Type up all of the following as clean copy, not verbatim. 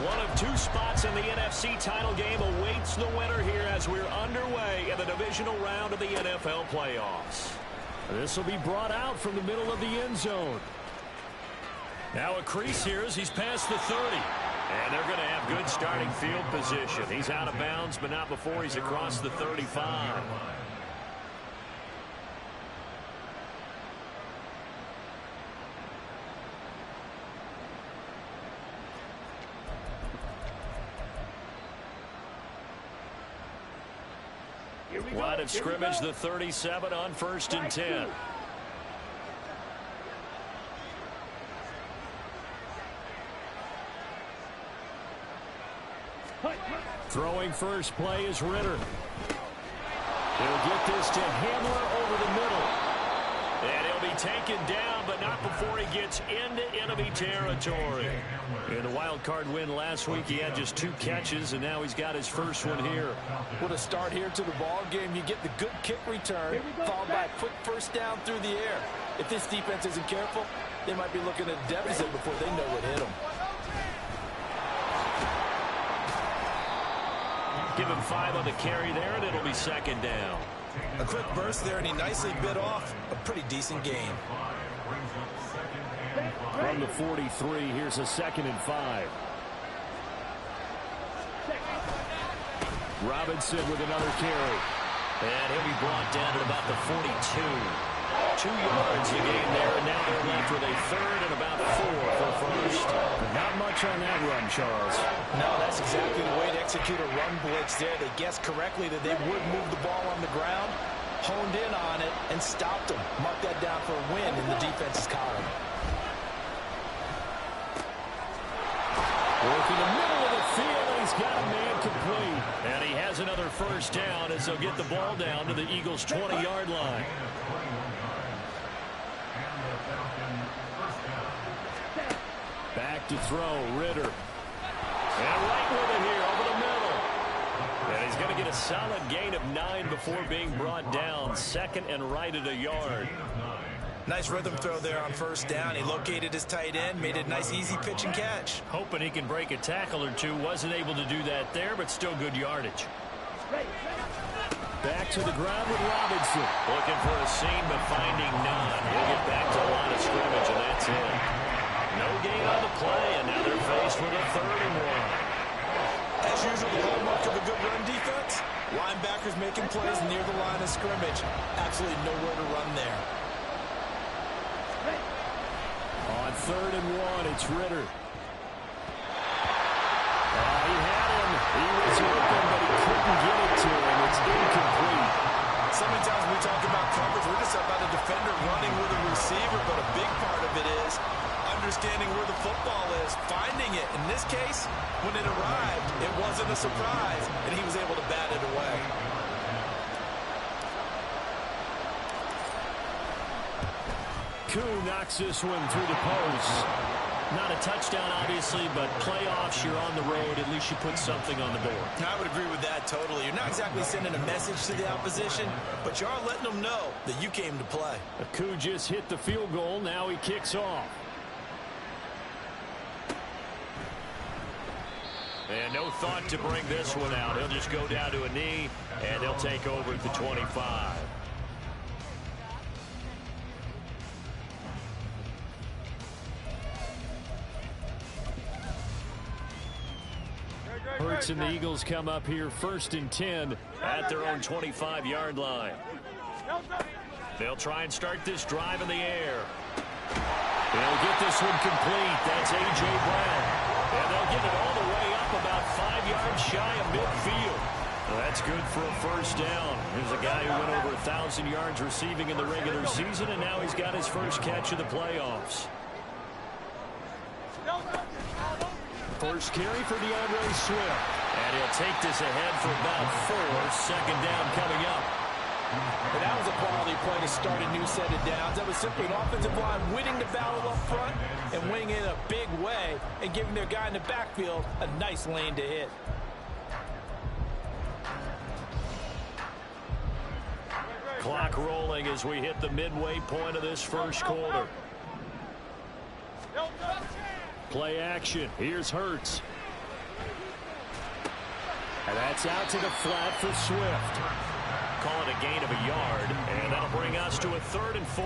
One of two spots in the NFC title game awaits the winner here as we're underway in the divisional round of the NFL playoffs. This will be brought out from the middle of the end zone. Now a crease here as he's past the 30. And they're going to have good starting field position. He's out of bounds, but not before he's across the 35. Line of scrimmage, the 37 on 1st and 10. Throwing first play is Ritter. He'll get this to Hamler over the middle. And he'll be taken down, but not before he gets into enemy territory. In the wild card win last week, he had just 2 catches, and now he's got his first one here. What a start here to the ball game. You get the good kick return, followed by a quick first down through the air. If this defense isn't careful, they might be looking at a deficit before they know what hit them. Give him 5 on the carry there, and it'll be 2nd down. A quick burst there, and he nicely bit off a pretty decent gain. From the 43, here's a 2nd and 5. Robinson with another carry. And he'll be brought down at about the 42. 2 yards a gain there, and now they're left with a 3rd and about 4 for first. Not much on that run, Charles. No, that's exactly the way to execute a run blitz there. They guessed correctly that they would move the ball on the ground, honed in on it, and stopped them. Mark that down for a win in the defense's column. Working the middle of the field, and he's got a man complete. And he has another first down as they'll get the ball down to the Eagles' 20-yard line. Back to throw, Ritter. And right with it here, over the middle. And he's going to get a solid gain of 9 before being brought down. 2nd and right at a yard. Nice rhythm throw there on first down. He located his tight end, made it a nice, easy pitch and catch. Hoping he can break a tackle or two. Wasn't able to do that there, but still good yardage. Back to the ground with Robinson. Looking for a seam, but finding none. He'll get back to the line of scrimmage, and that's it. No gain on the play, and now they're faced with a 3rd and 1. As usual, the hallmark of a good run defense, linebackers making plays near the line of scrimmage. Absolutely nowhere to run there. On 3rd and 1, it's Ritter. He had him. He was open, but he couldn't get it to him. It's incomplete. So many times when we talk about coverage, we're just about a defender running with a receiver, but a big part of it is understanding where the football is, finding it. In this case, when it arrived, it wasn't a surprise, and he was able to bat it away. Koo knocks this one through the post. Not a touchdown, obviously, but playoffs, you're on the road. At least you put something on the board. I would agree with that totally. You're not exactly sending a message to the opposition, but you are letting them know that you came to play. Koo just hit the field goal. Now he kicks off. And no thought to bring this one out. He'll just go down to a knee, and he'll take over at the 25. Hurts and the Eagles come up here 1st and 10 at their own 25-yard line. They'll try and start this drive in the air. They'll get this one complete. That's A.J. Brown. And they'll get it all the way up about 5 yards shy of midfield. That's good for a first down. Here's a guy who went over 1,000 yards receiving in the regular season, and now he's got his first catch of the playoffs. First carry for DeAndre Swift. And he'll take this ahead for about 4. 2nd down coming up. And that was a quality play to start a new set of downs. That was simply an offensive line winning the battle up front and winning it in a big way and giving their guy in the backfield a nice lane to hit. Clock rolling as we hit the midway point of this first quarter. Play action. Here's Hurts. And that's out to the flat for Swift. Call it a gain of a yard, and that'll bring us to a 3rd and 4.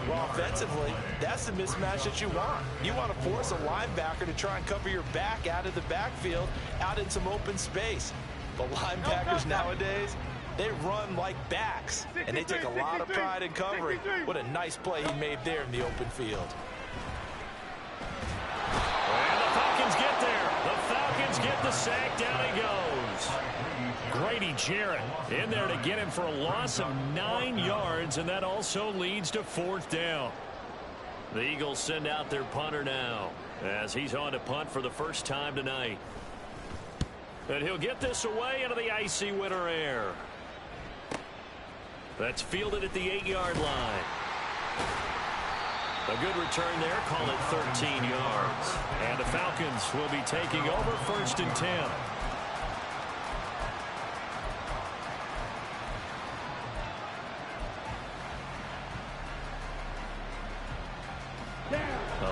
Well, offensively, that's the mismatch that you want. You want to force a linebacker to try and cover your back out of the backfield, out in some open space. But linebackers nowadays, they run like backs, and they take a lot of pride in covering. What a nice play he made there in the open field. And the Falcons get there. The Falcons get the sack. Down he goes. Grady Jarrett in there to get him for a loss of 9 yards, and that also leads to 4th down. The Eagles send out their punter now as he's on to punt for the first time tonight. And he'll get this away into the icy winter air. That's fielded at the 8-yard line. A good return there. Call it 13 yards. And the Falcons will be taking over 1st and 10.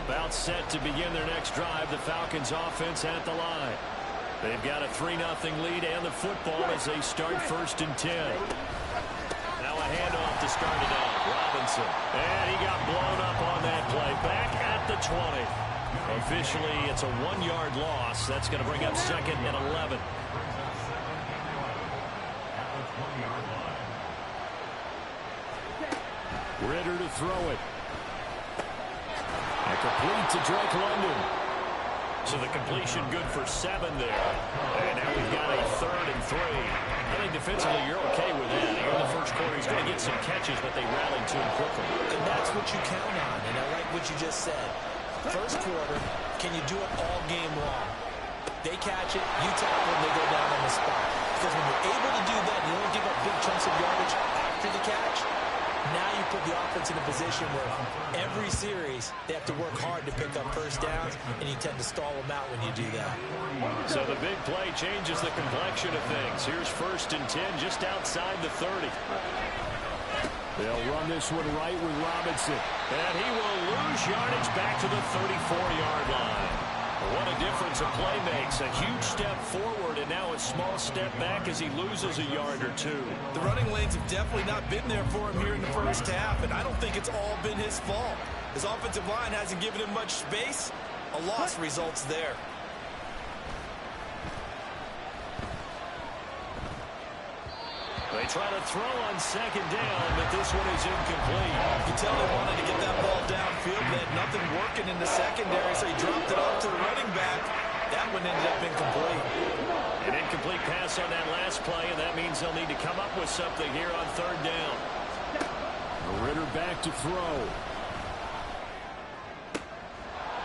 About set to begin their next drive. The Falcons offense at the line. They've got a 3-0 lead and the football as they start 1st and 10. Now a handoff to start it out. Robinson. And he got blown up on that play. Back at the 20. Officially, it's a 1-yard loss. That's going to bring up 2nd and 11. Ritter to throw it. And complete to Drake London. So the completion good for 7 there. And now we've got a 3rd and 3. I think defensively you're okay with that. Here in the first quarter he's going to get some catches, but they rallied to him quickly. And that's what you count on. And I like what you just said. First quarter, can you do it all game long? They catch it, you tackle, and they go down on the spot. Because when you're able to do that, you don't give up big chunks of yardage after the catch. Now you put the offense in a position where every series they have to work hard to pick up first downs, and you tend to stall them out when you do that. So the big play changes the complexion of things. Here's 1st and 10 just outside the 30. They'll run this one right with Robinson. And he will lose yardage back to the 34-yard line. What a difference a play makes. A huge step forward and now a small step back as he loses a yard or 2. The running lanes have definitely not been there for him here in the first half, and I don't think it's all been his fault. His offensive line hasn't given him much space. A loss results there. They try to throw on 2nd down, but this one is incomplete. You can tell they wanted to get that ball downfield. They had nothing working in the secondary, so he dropped it off to the running back. That one ended up incomplete. An incomplete pass on that last play, and that means they'll need to come up with something here on 3rd down. Ritter back to throw.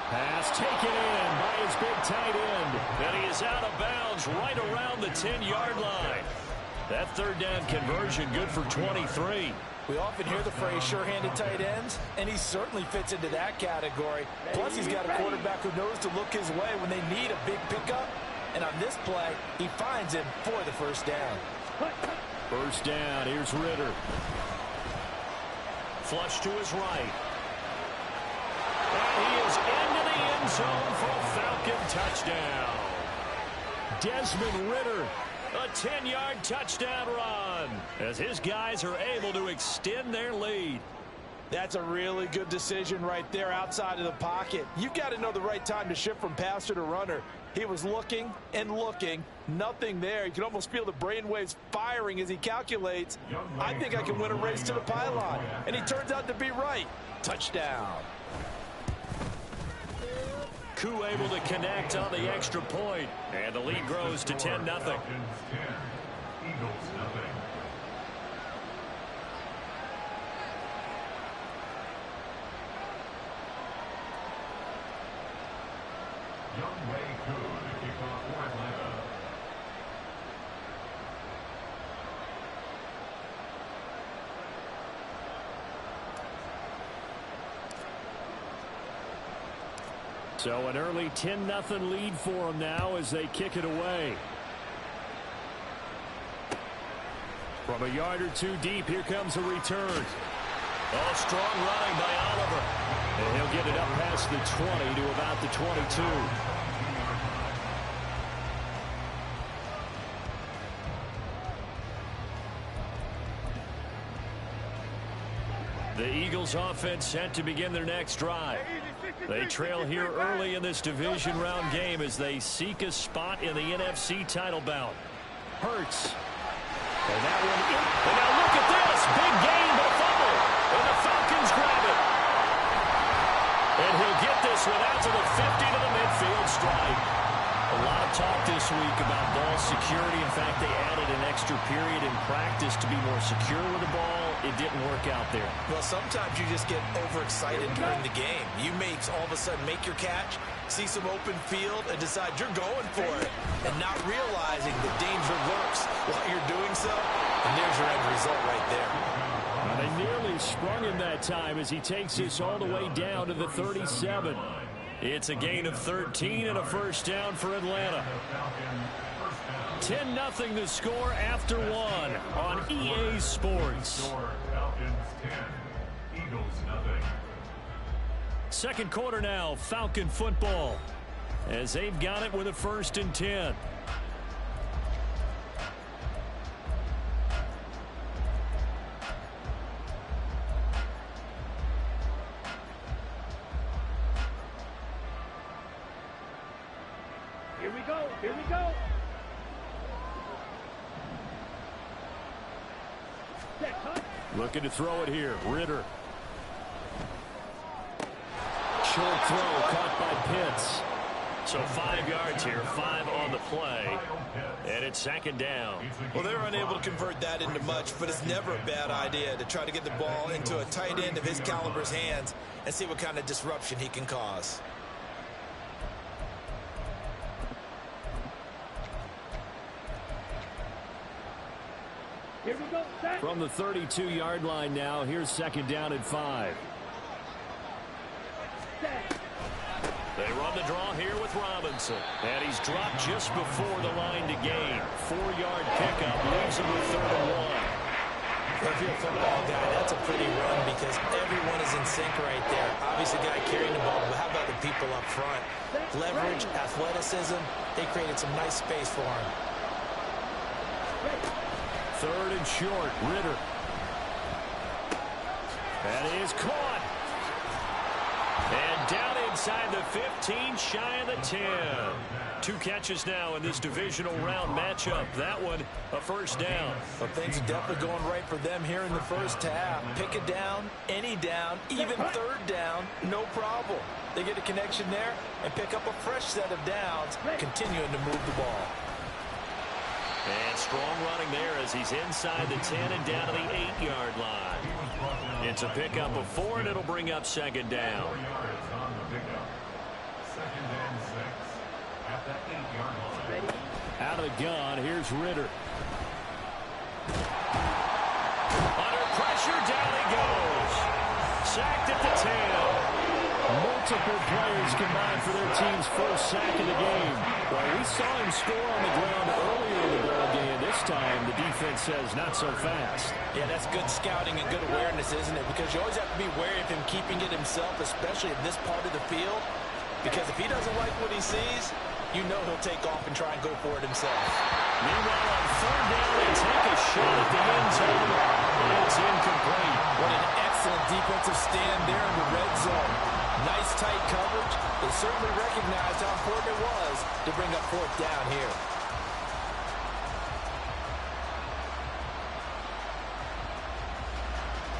Pass taken in by his big tight end. And he is out of bounds right around the 10-yard line. That 3rd down conversion good for 23. We often hear the phrase sure-handed tight ends, and he certainly fits into that category. Plus, he's got a quarterback who knows to look his way when they need a big pickup. And on this play, he finds him for the 1st down. 1st down, here's Ritter. Flush to his right. And he is into the end zone for a Falcon touchdown. Desmond Ritter. A 10-yard touchdown run as his guys are able to extend their lead. That's a really good decision right there outside of the pocket. You've got to know the right time to shift from passer to runner. He was looking and looking. Nothing there. You can almost feel the brainwaves firing as he calculates, I think I can win a race to the pylon. And he turns out to be right. Touchdown. Koo able to connect on the extra point, and the lead grows to 10-0. So an early 10-0 lead for them now as they kick it away. From a yard or 2 deep, here comes a return. Oh, strong running by Oliver. And he'll get it up past the 20 to about the 22. The Eagles offense set to begin their next drive. They trail here early in this division round game as they seek a spot in the NFC title bout. Hurts. And that one in. And now look at this. Big gain, but a fumble. And the Falcons grab it. And he'll get this one out to the 50 to the midfield stripe. A lot of talk this week about ball security. In fact, they added an extra period in practice to be more secure with the ball. It didn't work out there. Well, sometimes you just get overexcited during the game. You may all of a sudden make your catch, see some open field, and decide you're going for it, and not realizing the danger lurks while you're doing so. And there's your end result right there. They nearly sprung him that time as he takes this all the way down to the 37. It's a gain of 13 and a first down for Atlanta. 10-0 the score after one on EA Sports. Second quarter now, Falcon football, as they've got it with a 1st and 10. Here we go. Here we go. Looking to throw it here. Ritter. Short throw caught by Pitts. So 5 yards here, 5 on the play. And it's 2nd down. Well, they're unable to convert that into much, but it's never a bad idea to try to get the ball into a tight end of his caliber's hands and see what kind of disruption he can cause. Here we go. From the 32-yard line now, here's 2nd down and 5. They run the draw here with Robinson. And he's dropped just before the line to gain. 4-yard pickup leaves him with 3rd and 1. If you're a football guy, that's a pretty run because everyone is in sync right there. Obviously, the guy carrying the ball, but how about the people up front? Leverage, athleticism, they created some nice space for him. 3rd and short, Ritter. That is caught. And down inside the 15, shy of the 10. 2 catches now in this divisional round matchup. That one, a first down. Well, things are definitely going right for them here in the first half. Pick it down, any down, even 3rd down, no problem. They get a connection there and pick up a fresh set of downs, continuing to move the ball. And strong running there as he's inside the 10 and down to the 8-yard line. It's a pickup of 4, and it'll bring up 2nd down. Out of the gun, here's Ritter. Under pressure, down he goes. Sacked at the 10. Multiple players combined for their team's first sack of the game. Well, we saw him score on the ground earlier in the ball game. This time, the defense says not so fast. Yeah, that's good scouting and good awareness, isn't it? Because you always have to be wary of him keeping it himself, especially in this part of the field. Because if he doesn't like what he sees, you know he'll take off and try and go for it himself. Meanwhile, on 3rd down, they take a shot at the end zone. It's incomplete. What an excellent defensive stand there in the red zone. Nice tight coverage. They certainly recognized how important it was to bring up 4th down here.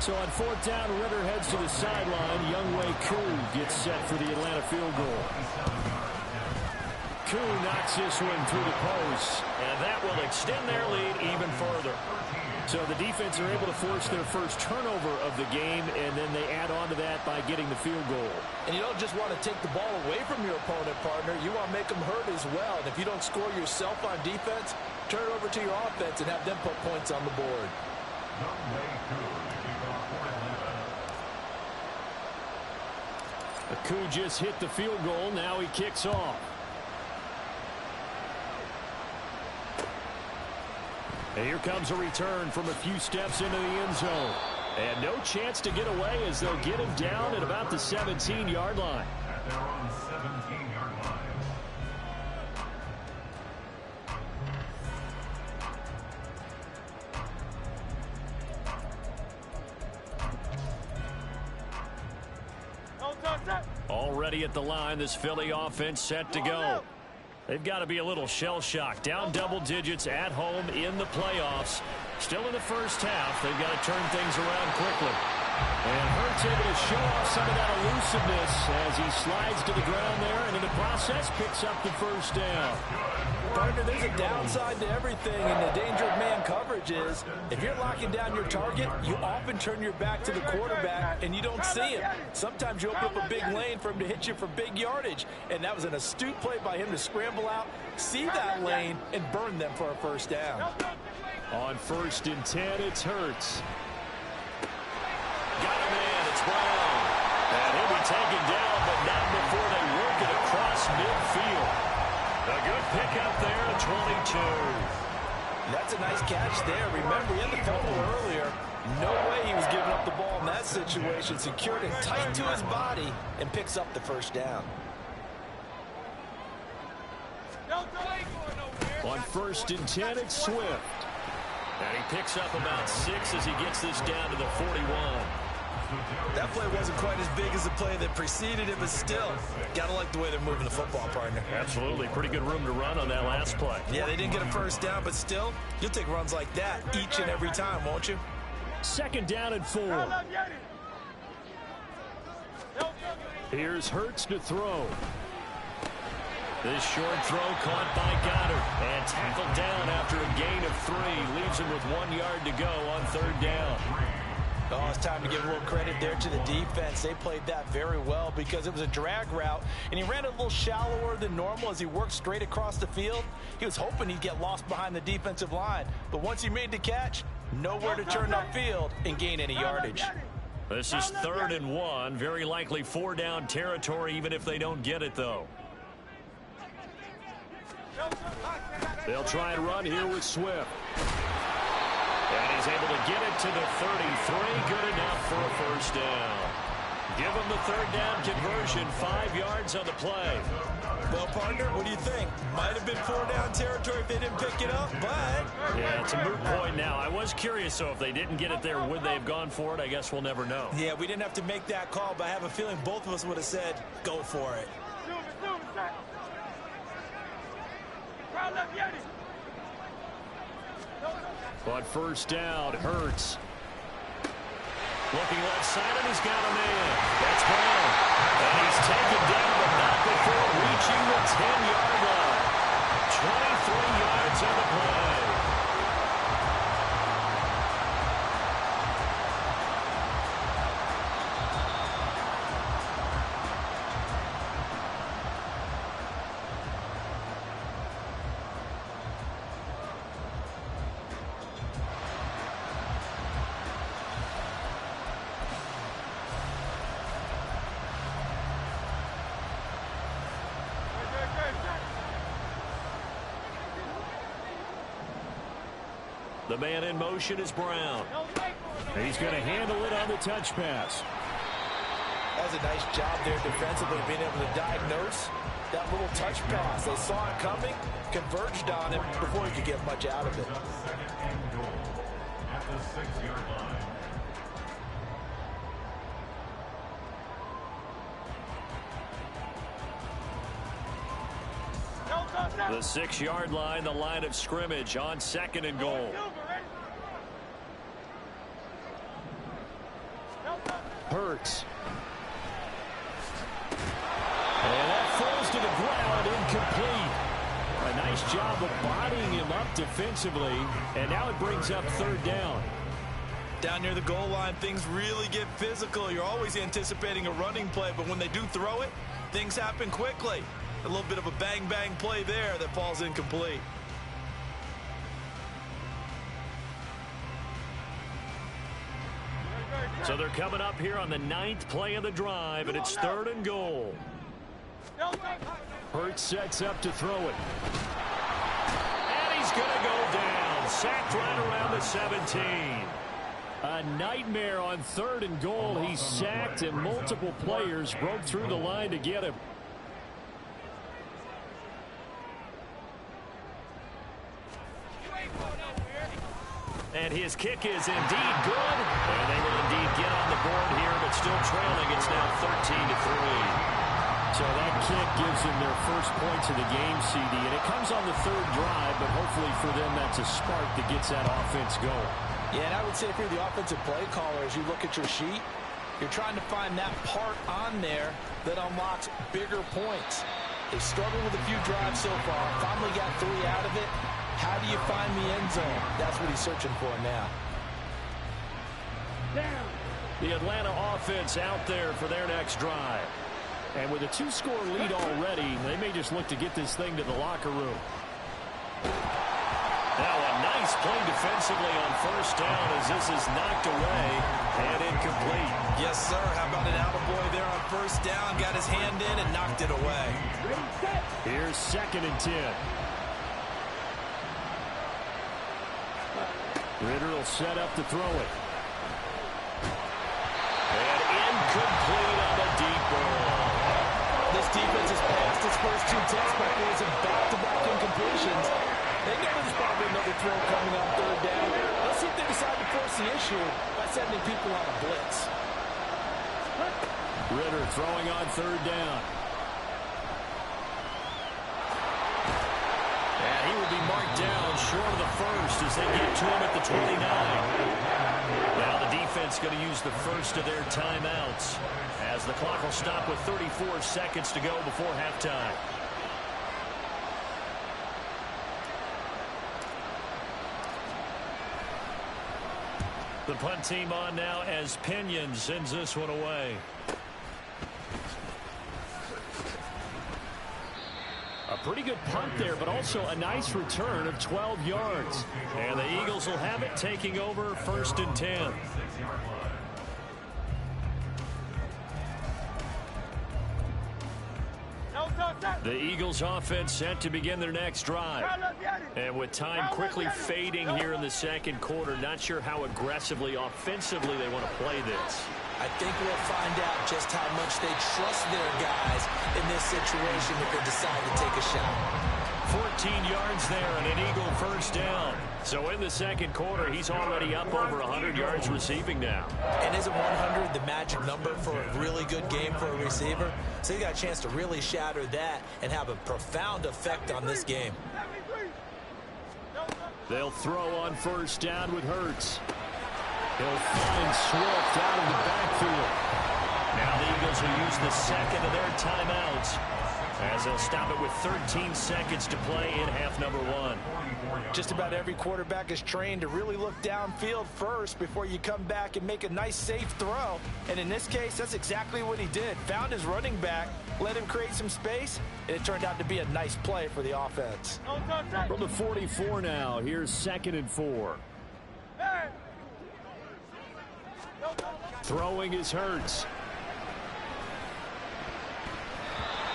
So on 4th down, Ritter heads to the sideline. Younghoe Koo gets set for the Atlanta field goal. Koo knocks this one through the post, and that will extend their lead even further. So the defense are able to force their first turnover of the game, and then they add on to that by getting the field goal. And you don't just want to take the ball away from your opponent, partner. You want to make them hurt as well. And if you don't score yourself on defense, turn it over to your offense and have them put points on the board. Koo just hit the field goal. Now he kicks off. And here comes a return from a few steps into the end zone. And no chance to get away as they'll get him down at about the 17-yard line. At their own 17-yard line. ready at the line. This Philly offense set to go. They've got to be a little shell-shocked. Down double digits at home in the playoffs. Still in the first half. They've got to turn things around quickly. And Hurts able to show off some of that elusiveness as he slides to the ground there, and in the process picks up the first down. Partner, there's a downside to everything, and the danger of man coverage is if you're locking down your target, you often turn your back to the quarterback and you don't see him. Sometimes you open up a big lane for him to hit you for big yardage, and that was an astute play by him to scramble out, see that lane, and burn them for a first down. On 1st and 10, it's Hurts. Got him in. It's Brown. And he'll be taken down, but not before they work it across midfield. A good pickup there at 22. That's a nice catch there. Remember, he had the fumble earlier. No way he was giving up the ball in that situation. Secured it tight to his body and picks up the first down. On 1st and 10, it's Swift. And he picks up about 6 as he gets this down to the 41. That play wasn't quite as big as the play that preceded it, but still, gotta like the way they're moving the football, partner. Absolutely. Pretty good room to run on that last play. Yeah, they didn't get a first down, but still, you'll take runs like that each and every time, won't you? 2nd down and 4. Here's Hurts to throw. This short throw caught by Goddard and tackled down after a gain of 3. Leaves him with 1 yard to go on 3rd down. Oh, it's time to give a little credit there to the defense. They played that very well because it was a drag route, and he ran a little shallower than normal as he worked straight across the field. He was hoping he'd get lost behind the defensive line, but once he made the catch, nowhere to turn upfield and gain any yardage. This is 3rd and 1. Very likely 4-down territory, even if they don't get it, though. They'll try and run here with Swift. And he's able to get it to the 33. Good enough for a first down. Give him the 3rd down conversion. 5 yards on the play. Well, partner, what do you think? Might have been 4-down territory if they didn't pick it up, but... Yeah, it's a moot point now. I was curious, so if they didn't get it there, would they have gone for it? I guess we'll never know. Yeah, we didn't have to make that call, but I have a feeling both of us would have said, go for it. But 1st down, Hurts. Looking left side, and he's got a man. That's Brown. And he's taken down, but not before reaching the 10-yard line. 23 yards on the play. The man in motion is Brown. He's going to handle it on the touch pass. That was a nice job there defensively, being able to diagnose that little touch pass. They saw it coming, converged on it before he could get much out of it. 2nd and goal at the 6-yard line. The 6-yard line, the line of scrimmage on 2nd and goal. Hurts. And that falls to the ground, incomplete. A nice job of bodying him up defensively, and now it brings up 3rd down. Down near the goal line, things really get physical. You're always anticipating a running play, but when they do throw it, things happen quickly. A little bit of a bang-bang play there that falls incomplete. So they're coming up here on the 9th play of the drive, and it's 3rd and goal. Hurts sets up to throw it. And he's going to go down. Sacked right around the 17. A nightmare on 3rd and goal. He's sacked, and multiple players broke through the line to get him. And his kick is indeed good. And they will indeed get on the board here, but still trailing. It's now 13-3. So that kick gives them their first points of the game, CD, and it comes on the third drive, but hopefully for them that's a spark that gets that offense going. Yeah, and I would say if you're the offensive play caller, as you look at your sheet, you're trying to find that part on there that unlocks bigger points. They've struggled with a few drives so far, finally got 3 out of it. How do you find the end zone? That's what he's searching for now. Down. The Atlanta offense out there for their next drive. And with a 2-score lead already, they may just look to get this thing to the locker room. Now a nice play defensively on first down as this is knocked away and incomplete. Yes, sir. How about an attaboy there on first down? Got his hand in and knocked it away. Here's 2nd and 10. Ritter will set up to throw it. And incomplete on the deep ball. This defense has passed its first 2 tests by forcing back-to-back incompletions. They know there's probably another throw coming on third down. Let's see if they decide to force the issue by sending people on a blitz. Ritter throwing on third down. And he will be marked down short of the first as they get to him at the 29. Now the defense going to use the first of their timeouts as the clock will stop with 34 seconds to go before halftime. The punt team on now as Pinion sends this one away. A pretty good punt there, but also a nice return of 12 yards. And the Eagles will have it, taking over 1st and 10. The Eagles offense set to begin their next drive. And with time quickly fading here in the second quarter, not sure how aggressively, offensively they want to play this. I think we'll find out just how much they trust their guys in this situation if they decide to take a shot. 14 yards there and an Eagle first down. So in the second quarter, he's already up over 100 yards receiving now. And isn't 100 the magic number for a really good game for a receiver? So he got a chance to really shatter that and have a profound effect on this game. They'll throw on first down with Hurts. He'll find Swift out of the backfield. Now the Eagles will use the second of their timeouts as they'll stop it with 13 seconds to play in half number 1. Just about every quarterback is trained to really look downfield first before you come back and make a nice safe throw. And in this case, that's exactly what he did. Found his running back, let him create some space, and it turned out to be a nice play for the offense. From the 44 now, here's 2nd and 4. Throwing is Hurts.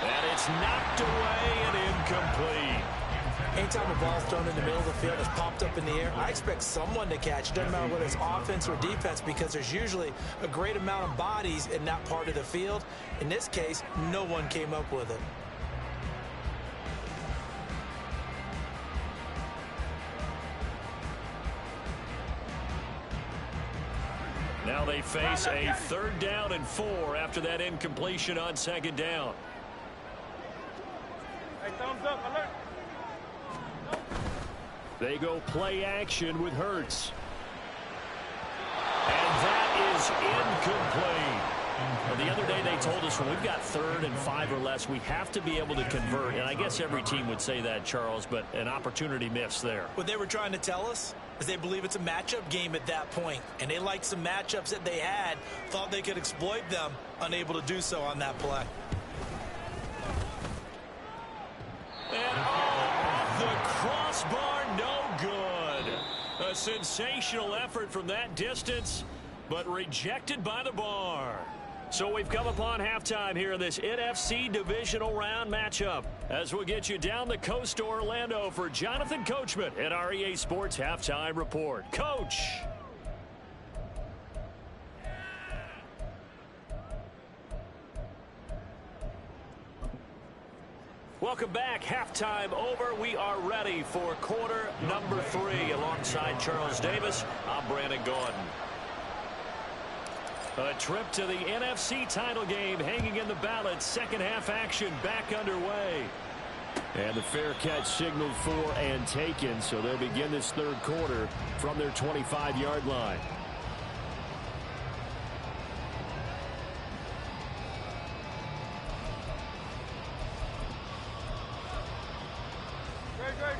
And it's knocked away and incomplete. Anytime a ball's thrown in the middle of the field, it's popped up in the air, I expect someone to catch it. Doesn't matter whether it's offense or defense, because there's usually a great amount of bodies in that part of the field. In this case, no one came up with it. Now they face a 3rd down and 4 after that incompletion on 2nd down. Hey, thumbs up, alert. They go play action with Hurts. And that is incomplete. Well, the other day they told us when we've got 3rd and 5 or less, we have to be able to convert. And I guess every team would say that, Charles, but an opportunity missed there. What they were trying to tell us is they believe it's a matchup game at that point. And they liked some matchups that they had, thought they could exploit them, unable to do so on that play. And off the crossbar, no good. A sensational effort from that distance, but rejected by the bar. So we've come upon halftime here in this NFC Divisional Round matchup. As we'll get you down the coast to Orlando for Jonathan Coachman at our EA Sports Halftime Report. Coach. Welcome back. Halftime over. We are ready for quarter number 3. Alongside Charles Davis, I'm Brandon Gordon. A trip to the NFC title game hanging in the balance. Second half action back underway. And the fair catch signaled for and taken, so they'll begin this third quarter from their 25-yard line.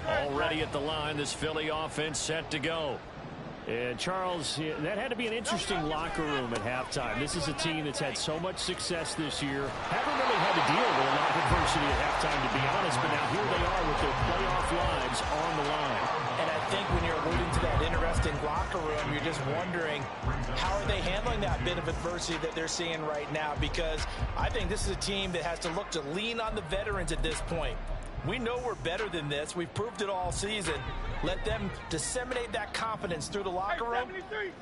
Already at the line, this Philly offense set to go. And Charles, that had to be an interesting locker room at halftime. This is a team that's had so much success this year. Haven't really had to deal with a lot of adversity at halftime, to be honest, but now here they are with their playoff lives on the line. And I think when you're alluding to that interesting locker room, you're just wondering, how are they handling that bit of adversity that they're seeing right now? Because I think this is a team that has to look to lean on the veterans at this point. We know we're better than this. We've proved it all season. Let them disseminate that confidence through the locker room.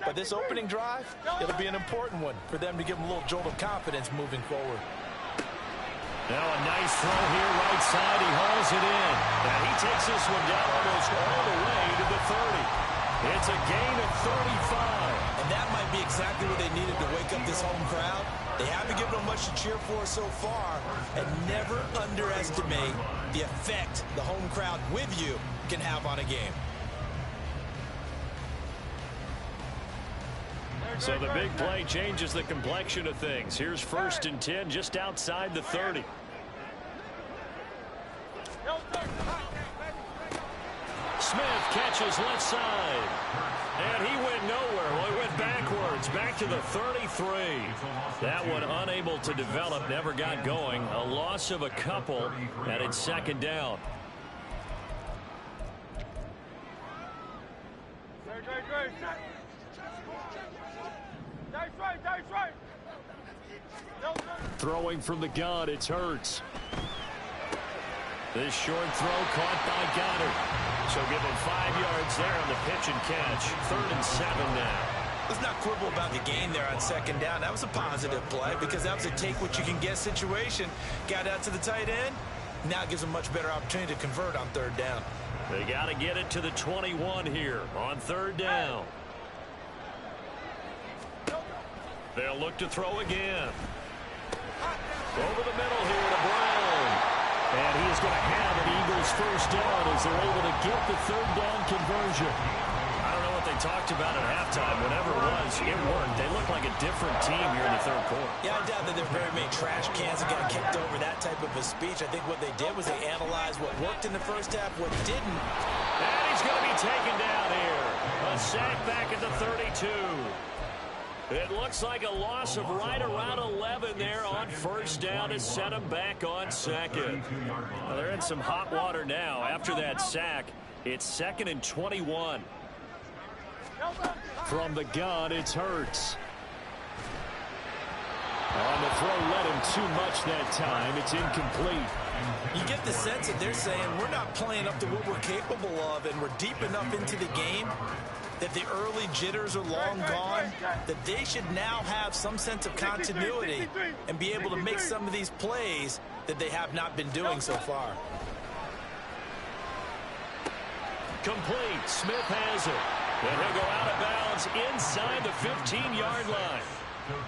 But this opening drive, it'll be an important one for them to give them a little jolt of confidence moving forward. Now a nice throw here right side. He hauls it in. And he takes this one down almost all the way to the 30. It's a gain of 35. And that might be exactly what they needed to wake up this home crowd. They haven't given them much to cheer for so far. And never underestimate the effect the home crowd with you can have on a game. So the big play changes the complexion of things. Here's 1st and 10 just outside the 30. Smith catches left side. And he went nowhere. Well, he went backwards. Back to the 33. That one unable to develop. Never got going. A loss of a couple. And it's 2nd down. Throwing from the gun, it's Hurts. This short throw caught by Goddard. So give him 5 yards there on the pitch and catch. 3rd and 7 now. Let's not quibble about the gain there on 2nd down. That was a positive play because that was a take-what-you-can-get situation. Got out to the tight end. Now gives them a much better opportunity to convert on 3rd down. They got to get it to the 21 here on 3rd down. They'll look to throw again. Over the middle here to Brown. And he is going to have an Eagles 1st down as they're able to get the 3rd down conversion. I don't know what they talked about at halftime. Whatever it was, it worked. They look like a different team here in the 3rd quarter. Yeah, I doubt that there are very many trash cans that got kicked over that type of a speech. I think what they did was they analyzed what worked in the 1st half, what didn't. And he's going to be taken down here. A sack back at the 32. It looks like a loss of right around 11 there on 1st down to set him back on 2nd. Well, they're in some hot water now after that sack. It's 2nd and 21. From the gun, it's Hurts. On the throw, led him too much that time. It's incomplete. You get the sense that they're saying we're not playing up to what we're capable of, and we're deep enough into the game that the early jitters are long gone, that they should now have some sense of continuity and be able to make some of these plays that they have not been doing so far. Complete. Smith has it. And he'll go out of bounds inside the 15-yard line.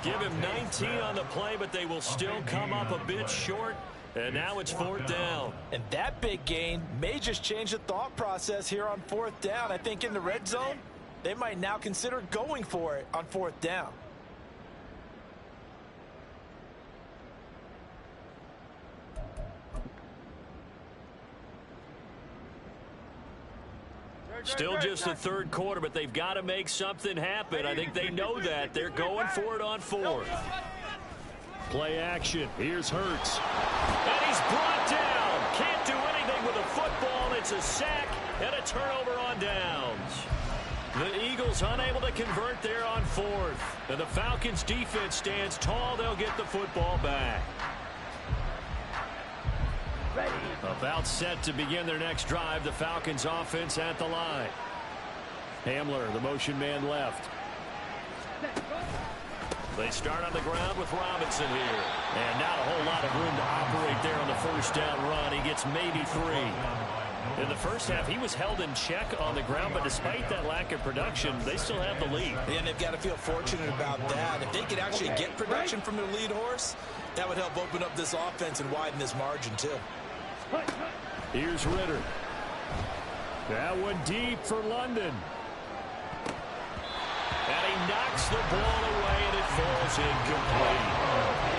Give him 19 on the play, but they will still come up a bit short. And now it's 4th down. And that big gain may just change the thought process here on 4th down. I think in the red zone, they might now consider going for it on 4th down. Still just the 3rd quarter, but they've got to make something happen. I think they know that. They're going for it on 4th. Play action. Here's Hurts. And he's brought down. Can't do anything with a football. It's a sack and a turnover on downs. The Eagles unable to convert there on 4th. And the Falcons defense stands tall. They'll get the football back. About set to begin their next drive. The Falcons offense at the line. Hamler, the motion man left. They start on the ground with Robinson here. And not a whole lot of room to operate there on the 1st down run. He gets maybe 3. In the first half, he was held in check on the ground, but despite that lack of production, they still have the lead. And they've got to feel fortunate about that. If they could actually get production from their lead horse, that would help open up this offense and widen this margin, too. Here's Ritter. That one deep for London. And he knocks the ball away, and it falls incomplete.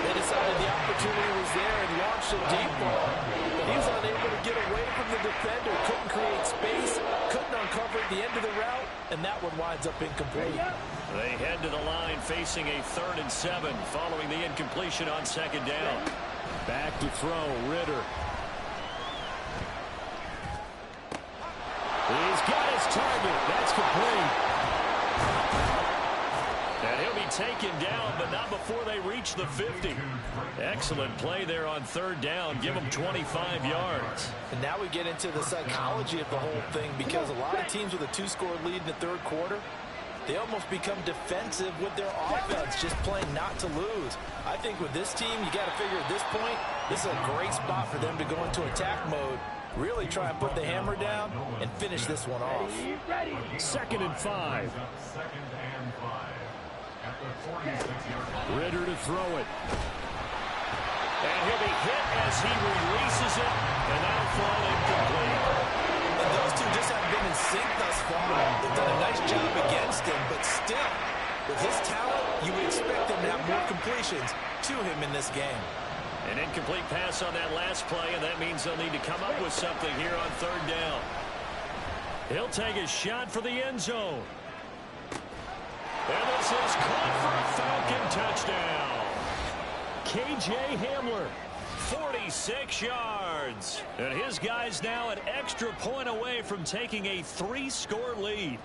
They decided the opportunity was there and launched a deep ball. But he was unable to get away from the defender. Couldn't create space. Couldn't uncover at the end of the route. And that one winds up incomplete. They head to the line facing a 3rd and 7 following the incompletion on 2nd down. Back to throw, Ritter. He's got his target. That's complete. And he'll be taken down, but not before they reach the 50. Excellent play there on 3rd down. Give them 25 yards. And now we get into the psychology of the whole thing, because a lot of teams with a 2-score lead in the 3rd quarter, they almost become defensive with their offense, just playing not to lose. I think with this team, you got to figure at this point, this is a great spot for them to go into attack mode, really try and put the hammer down and finish this one off. 2nd and 5. Ritter to throw it. And he'll be hit as he releases it, and that'll fall incomplete. And those two just haven't been in sync thus far. They've done a nice job against him, but still, with his talent, you would expect him to have more completions to him in this game. An incomplete pass on that last play, and that means they'll need to come up with something here on 3rd down. He'll take a shot for the end zone. And this is caught for a Falcon touchdown. K.J. Hamler, 46 yards. And his guy's now an extra point away from taking a 3-score lead.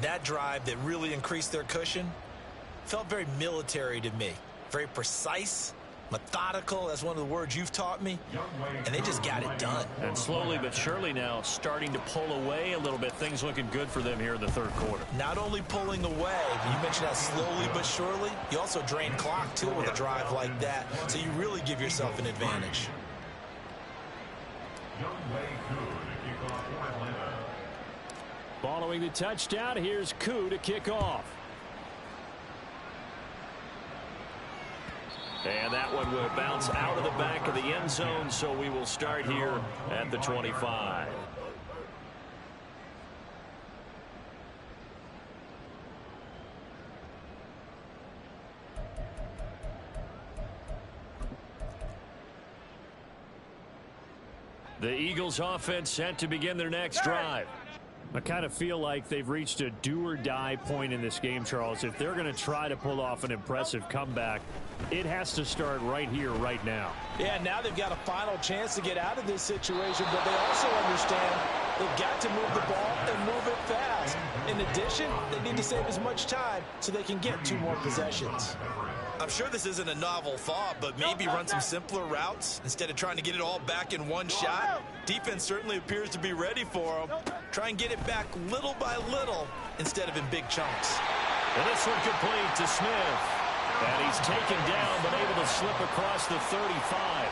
That drive that really increased their cushion felt very military to me. Very precise, methodical. That's one of the words you've taught me. And they just got it done. And slowly but surely now starting to pull away a little bit. Things looking good for them here in the 3rd quarter. Not only pulling away, you mentioned that slowly but surely, you also drain clock too with a drive like that. So you really give yourself an advantage. Following the touchdown, here's Koo to kick off. And that one will bounce out of the back of the end zone, so we will start here at the 25. The Eagles offense set to begin their next drive. I kind of feel like they've reached a do-or-die point in this game, Charles. If they're going to try to pull off an impressive comeback, it has to start right here, right now. Yeah, now they've got a final chance to get out of this situation, but they also understand they've got to move the ball and move it fast. In addition, they need to save as much time so they can get 2 more possessions. I'm sure this isn't a novel thought, but maybe run some simpler routes instead of trying to get it all back in one shot. Defense certainly appears to be ready for them. Try and get it back little by little instead of in big chunks. And this one complete to Smith. And he's taken down, but able to slip across the 35.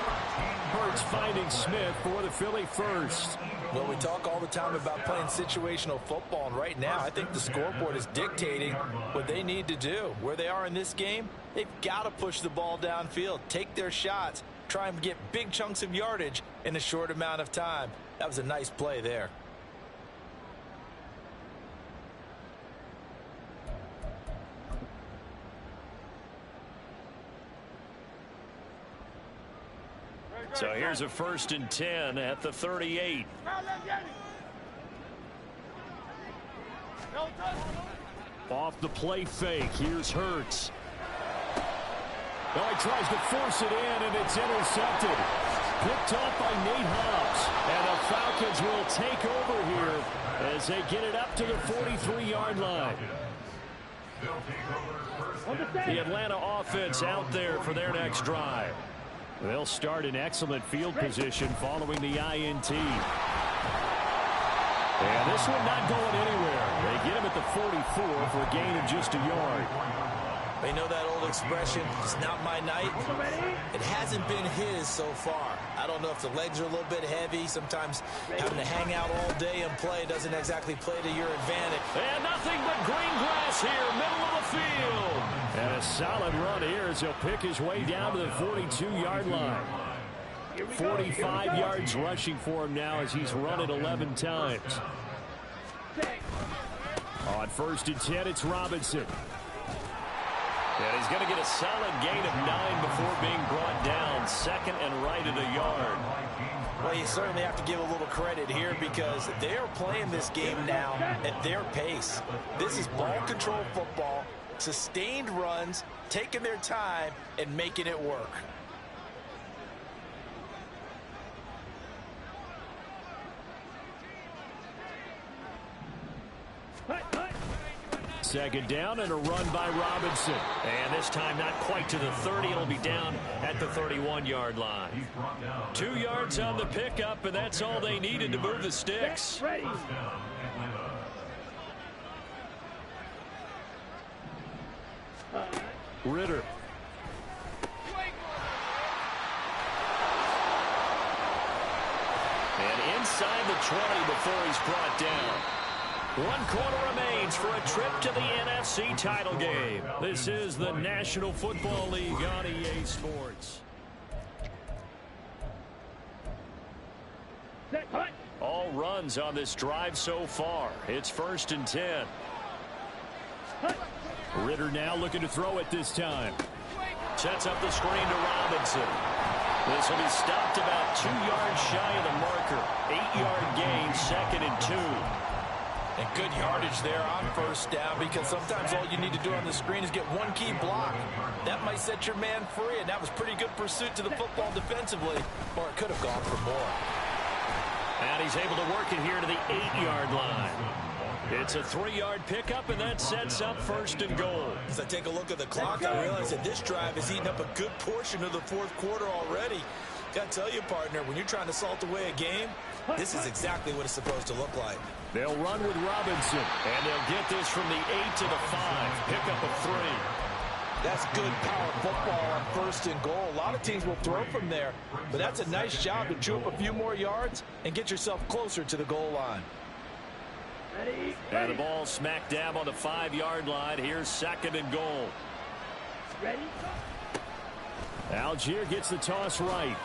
Hurts finding Smith for the Philly first. Well, we talk all the time about playing situational football, and right now I think the scoreboard is dictating what they need to do. Where they are in this game, they've got to push the ball downfield, take their shots, try and get big chunks of yardage in a short amount of time. That was a nice play there. So here's a 1st and 10 at the 38. Off the play fake. Here's Hurts. Oh, he tries to force it in, and it's intercepted. Picked off by Nate Hobbs. And the Falcons will take over here as they get it up to the 43-yard line. The Atlanta offense out there for their next drive. They'll start in excellent field position following the INT. And this one not going anywhere. They get him at the 44 for a gain of just a yard. They know that old expression, it's not my night. It hasn't been his so far. I don't know if the legs are a little bit heavy. Sometimes having to hang out all day and play doesn't exactly play to your advantage. And nothing but green grass here, middle of the field. And a solid run here as he'll pick his way down to the 42-yard line. 45 yards rushing for him now as he's run it 11 times. On 1st and 10, it's Robinson. And he's going to get a solid gain of 9 before being brought down. 2nd and right at a yard. Well, you certainly have to give a little credit here because they are playing this game now at their pace. This is ball control football, sustained runs, taking their time, and making it work. Second down and a run by Robinson. And this time not quite to the 30. It'll be down at the 31-yard line. 2 yards on the pickup, and that's all they needed to move the sticks. Ritter. And inside the 20 before he's brought down. 1 quarter remains for a trip to the NFC title game. This is the National Football League on EA Sports. All runs on this drive so far. It's 1st and 10. Ritter now looking to throw it this time. Sets up the screen to Robinson. This will be stopped about 2 yards shy of the marker. 8-yard gain, 2nd and 2. And good yardage there on 1st down because sometimes all you need to do on the screen is get one key block. That might set your man free, and that was pretty good pursuit to the football defensively, or it could have gone for more. And he's able to work it here to the 8-yard line. It's a 3-yard pickup, and that sets up 1st and goal. As I take a look at the clock, I realize that this drive has eaten up a good portion of the 4th quarter already. Got to tell you, partner, when you're trying to salt away a game, this is exactly what it's supposed to look like. They'll run with Robinson, and they'll get this from the 8 to the 5. Pickup of 3. That's good power football on 1st and goal. A lot of teams will throw from there, but that's a nice job to chew up a few more yards and get yourself closer to the goal line. And the ball smack dab on the 5-yard line. Here's 2nd and goal. Algier gets the toss right.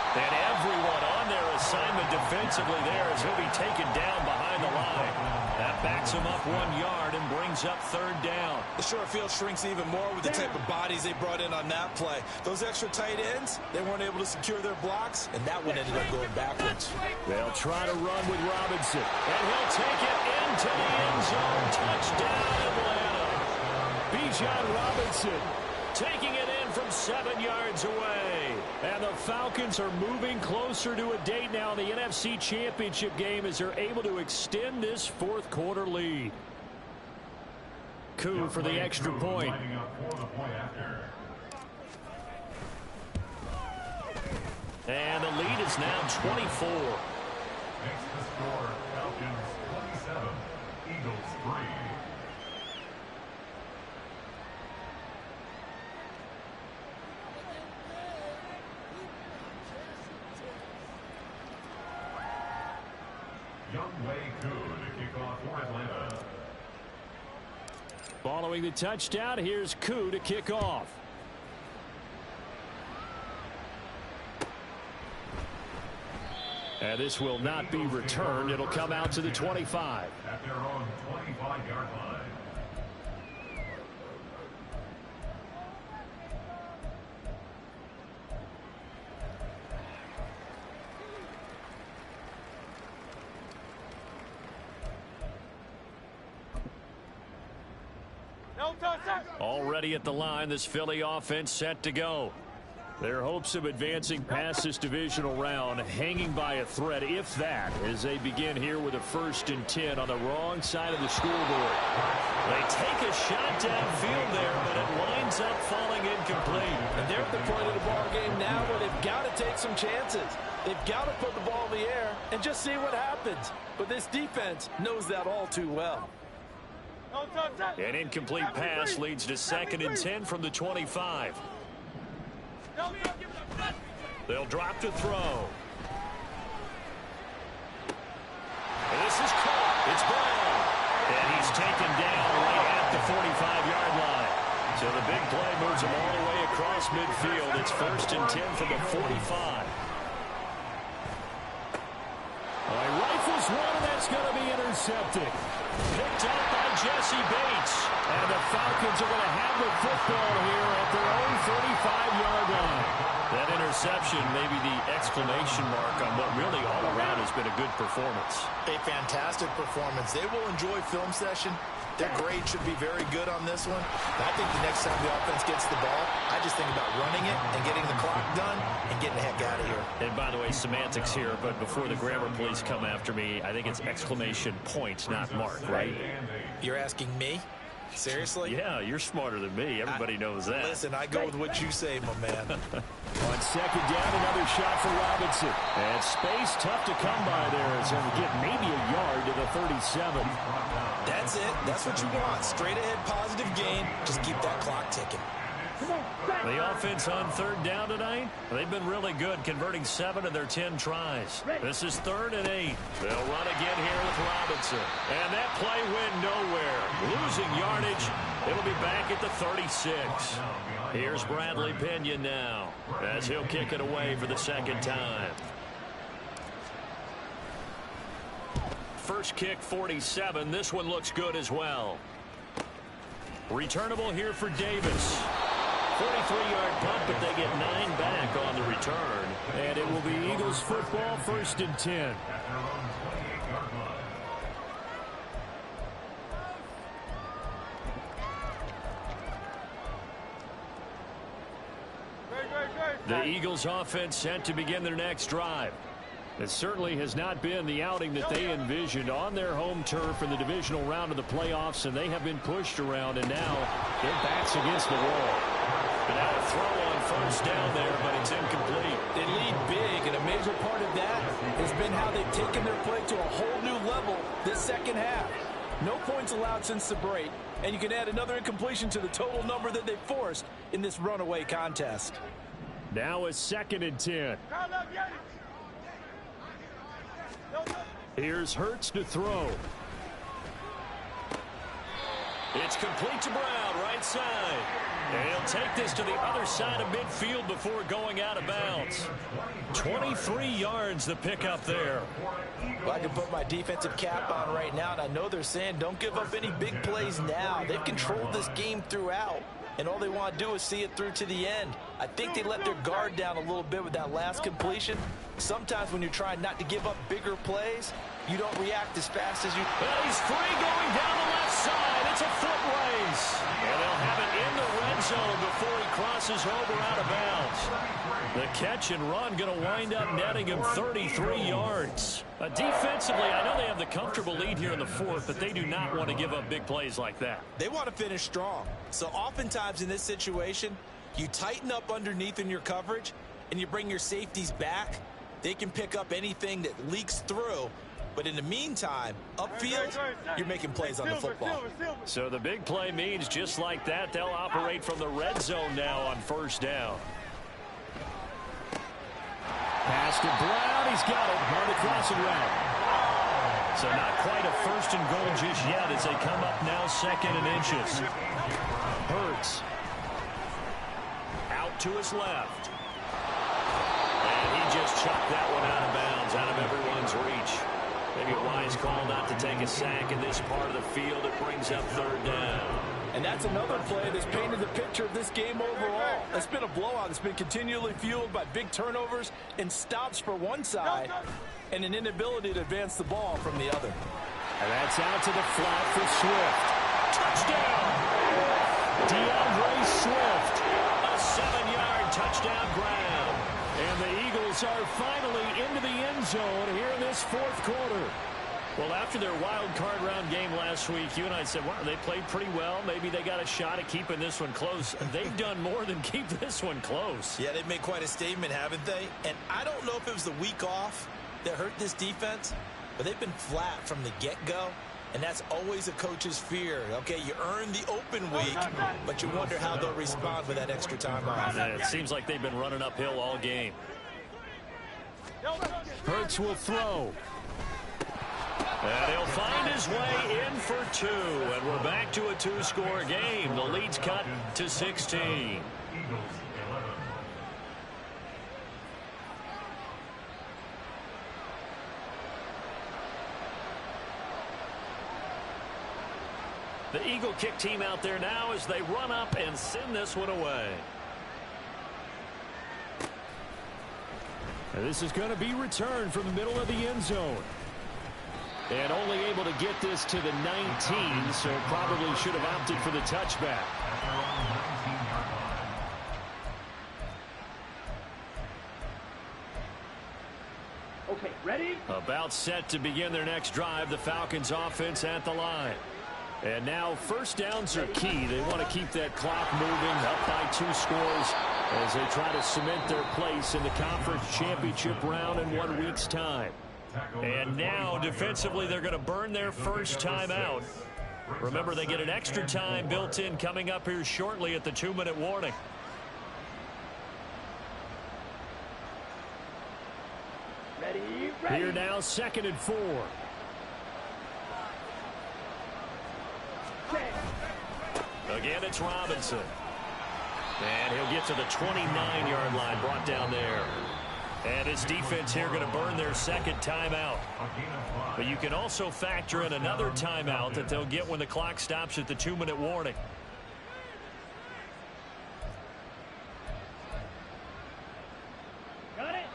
And everyone on their assignment defensively there as he'll be taken down behind the line. That backs him up 1 yard and brings up 3rd down. The short field shrinks even more with the type of bodies they brought in on that play. Those extra tight ends, they weren't able to secure their blocks, and that one ended up going backwards. They'll try to run with Robinson. And he'll take it into the end zone. Touchdown, Atlanta. Bijan Robinson taking it in from 7 yards away. And the Falcons are moving closer to a date now in the NFC Championship game as they're able to extend this 4th quarter lead. Coup for the extra point. And the lead is now 24. Makes the score Falcons 27, Eagles 3. Following the touchdown, here's Koo to kick off. And this will not be returned. It'll come out to the 25. At their own 25-yard line. Already at the line, this Philly offense set to go. Their hopes of advancing past this divisional round hanging by a thread, if that, as they begin here with a 1st and 10 on the wrong side of the scoreboard. They take a shot downfield there, but it winds up falling incomplete. And they're at the point of the ball game now where they've got to take some chances. They've got to put the ball in the air and just see what happens. But this defense knows that all too well. An incomplete pass leads to 2nd and 10 from the 25. They'll drop to throw. And this is caught. It's Brown. And he's taken down right at the 45-yard line. So the big play moves him all the way across midfield. It's 1st and 10 from the 45. Rifles one, and that's going to be intercepted. Picked up by Jesse Bates. And the Falcons are going to have the football here at their own 35-yard line. That interception may be the exclamation mark on what really all around has been a good performance. A fantastic performance. They will enjoy film session. Their grade should be very good on this one. I think the next time the offense gets the ball, I just think about running it and getting the clock done and getting the heck out of here. And by the way, semantics here, but before the grammar police come after me, I think it's exclamation point, not mark, right? You're asking me? Seriously? Yeah, you're smarter than me. Everybody knows that. Listen, I go with what you say, my man. On 2nd down, another shot for Robinson. And space tough to come by there as he'll get maybe a yard to the 37. That's it. That's what you want. Straight ahead positive gain. Just keep that clock ticking. The offense on 3rd down tonight, they've been really good, converting 7 of their 10 tries. This is 3rd and 8. They'll run again here with Robinson. And that play went nowhere. Losing yardage. It'll be back at the 36. Here's Bradley Pinion now as he'll kick it away for the 2nd time. First kick, 47. This one looks good as well. Returnable here for Davis. 43-yard punt, but they get 9 back on the return. And it will be Eagles football, 1st and 10. The Eagles offense set to begin their next drive. It certainly has not been the outing that they envisioned on their home turf in the divisional round of the playoffs, and they have been pushed around, and now their backs against the wall. And now a throw on 1st down there, but it's incomplete. They lead big, and a major part of that has been how they've taken their play to a whole new level this 2nd half. No points allowed since the break, and you can add another incompletion to the total number that they've forced in this runaway contest. Now a 2nd and 10. Here's Hurts to throw. It's complete to Brown, right side. And he'll take this to the other side of midfield before going out of bounds. 23 yards the pickup there. Well, I can put my defensive cap on right now, and I know they're saying don't give up any big plays now. They've controlled this game throughout, and all they want to do is see it through to the end. I think they let their guard down a little bit with that last completion. Sometimes when you're trying not to give up bigger plays, you don't react as fast as you... Well, he's free going down the left side. It's a foot race. And they'll have it in the red zone before he crosses over out of bounds. The catch and run going to wind up netting him 33 yards. Defensively, I know they have the comfortable lead here in the 4th, but they do not want to give up big plays like that. They want to finish strong. So oftentimes in this situation, you tighten up underneath in your coverage, and you bring your safeties back. They can pick up anything that leaks through. But in the meantime, upfield, you're making plays on the football. So the big play means just like that, they'll operate from the red zone now on 1st down. Pass to Brown. He's got it on the crossing route. So not quite a 1st and goal just yet as they come up now 2nd and inches. Hurts. Out to his left. And he just chucked that one out of bounds, out of everyone's reach. Maybe a wise call not to take a sack in this part of the field. It brings up 3rd down. And that's another play that's painted the picture of this game overall. It's been a blowout. It's been continually fueled by big turnovers and stops for one side and an inability to advance the ball from the other. And that's out to the flat for Swift. Touchdown! DeAndre Swift. A 7-yard touchdown grab. And the Eagles are finally into the end zone here in this 4th quarter. Well, after their wild card round game last week, you and I said, wow, they played pretty well. Maybe they got a shot at keeping this one close. They've done more than keep this one close. Yeah, they've made quite a statement, haven't they? And I don't know if it was the week off that hurt this defense, but they've been flat from the get-go. And that's always a coach's fear. Okay, you earn the open week, but you wonder how they'll respond with that extra time off. It seems like they've been running uphill all game. Hurts will throw. And he'll find his way in for 2. And we're back to a 2-score game. The lead's cut to 16. Eagles 11. The Eagle kick team out there now as they run up and send this one away. And this is going to be returned from the middle of the end zone. And only able to get this to the 19, so probably should have opted for the touchback. Okay, ready? About set to begin their next drive, the Falcons offense at the line. And now first downs are key. They want to keep that clock moving up by 2 scores as they try to cement their place in the conference championship round in 1 week's time. And now defensively they're going to burn their first time out. Remember, they get an extra time built in coming up here shortly at the 2-minute warning. Ready? Here now, 2nd and 4. Again, it's Robinson. And he'll get to the 29-yard line, brought down there. And his defense here going to burn their second timeout. But you can also factor in another timeout that they'll get when the clock stops at the 2-minute warning. Got it?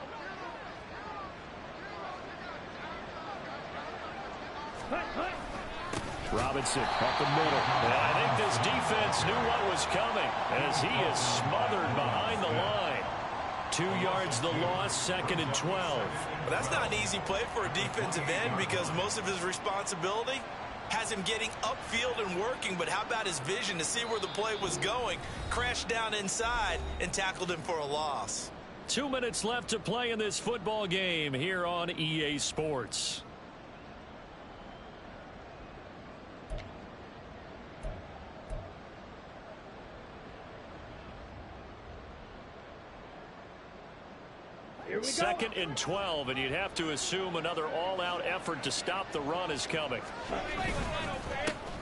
Hut. Robinson up the middle. And I think this defense knew what was coming as he is smothered behind the line. 2 yards the loss, 2nd and 12. Well, that's not an easy play for a defensive end because most of his responsibility has him getting upfield and working. But how about his vision to see where the play was going? Crashed down inside and tackled him for a loss. 2 minutes left to play in this football game here on EA Sports. Here we go. 2nd and 12, and you'd have to assume another all-out effort to stop the run is coming.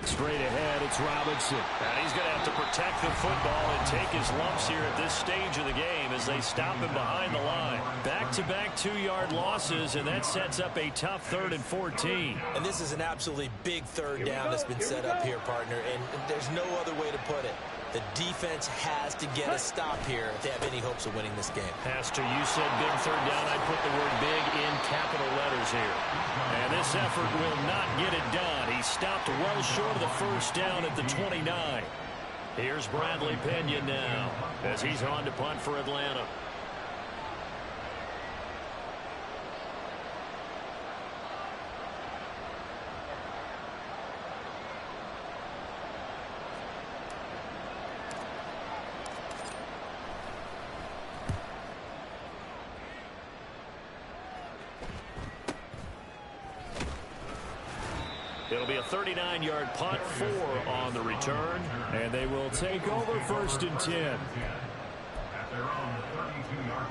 Straight ahead, it's Robinson. And he's going to have to protect the football and take his lumps here at this stage of the game as they stop him behind the line. Back-to-back 2-yard losses, and that sets up a tough 3rd and 14. And this is an absolutely big third down that's been set up here, partner, and there's no other way to put it. The defense has to get a stop here if they have any hopes of winning this game. Pastor, you said big third down. I put the word big in capital letters here. And this effort will not get it done. He stopped well short of the first down at the 29. Here's Bradley Pena now as he's on to punt for Atlanta. It'll be a 39-yard punt, 4 on the return, and they will take over 1st and 10. At their own 32-yard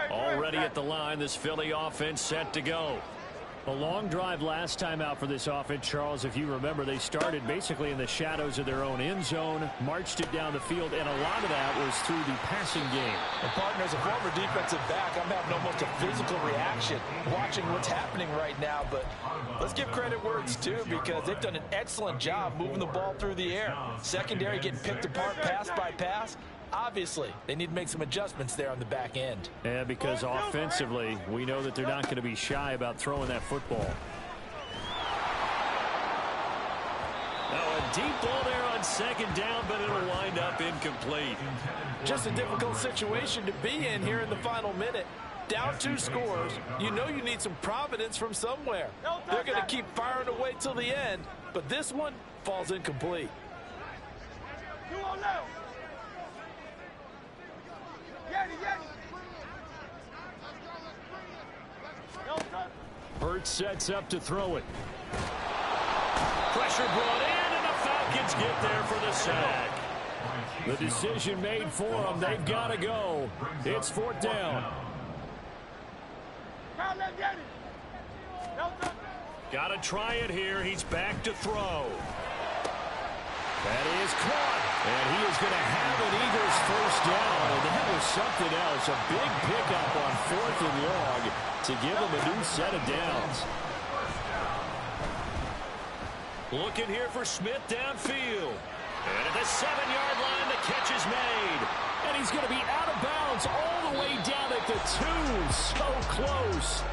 line. Already at the line, this Philly offense set to go. A long drive last time out for this offense, Charles. If you remember, they started basically in the shadows of their own end zone, marched it down the field, and a lot of that was through the passing game. And partner, as a former defensive back, I'm having almost a physical reaction watching what's happening right now. But let's give credit where it's due because they've done an excellent job moving the ball through the air. Secondary getting picked apart pass by pass. Obviously, they need to make some adjustments there on the back end. Yeah, because offensively, we know that they're not going to be shy about throwing that football. Now, a deep ball there on 2nd down, but it'll wind up incomplete. Just a difficult situation to be in here in the final minute. Down 2 scores, you know you need some providence from somewhere. They're going to keep firing away till the end, but this one falls incomplete. Hurts sets up to throw it. Pressure brought in, and the Falcons get there for the sack. The decision made for them. They've got to go. It's 4th down. Got to try it here. He's back to throw. That is caught. And he is going to have an Eagles first down. And that was something else. A big pickup on 4th and long to give him a new set of downs. Looking here for Smith downfield. And at the 7-yard line, the catch is made. And he's going to be out of bounds all the way down at the 2. So close.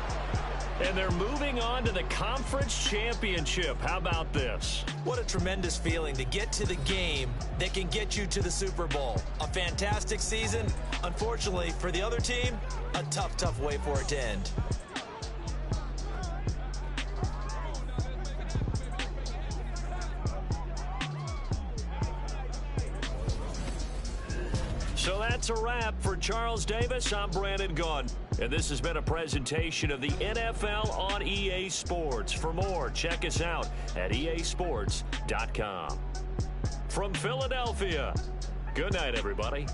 And they're moving on to the conference championship. How about this? What a tremendous feeling to get to the game that can get you to the Super Bowl. A fantastic season. Unfortunately, for the other team, a tough, tough way for it to end. So that's a wrap for Charles Davis. I'm Brandon Gaudin. And this has been a presentation of the NFL on EA Sports. For more, check us out at easports.com. From Philadelphia, good night, everybody.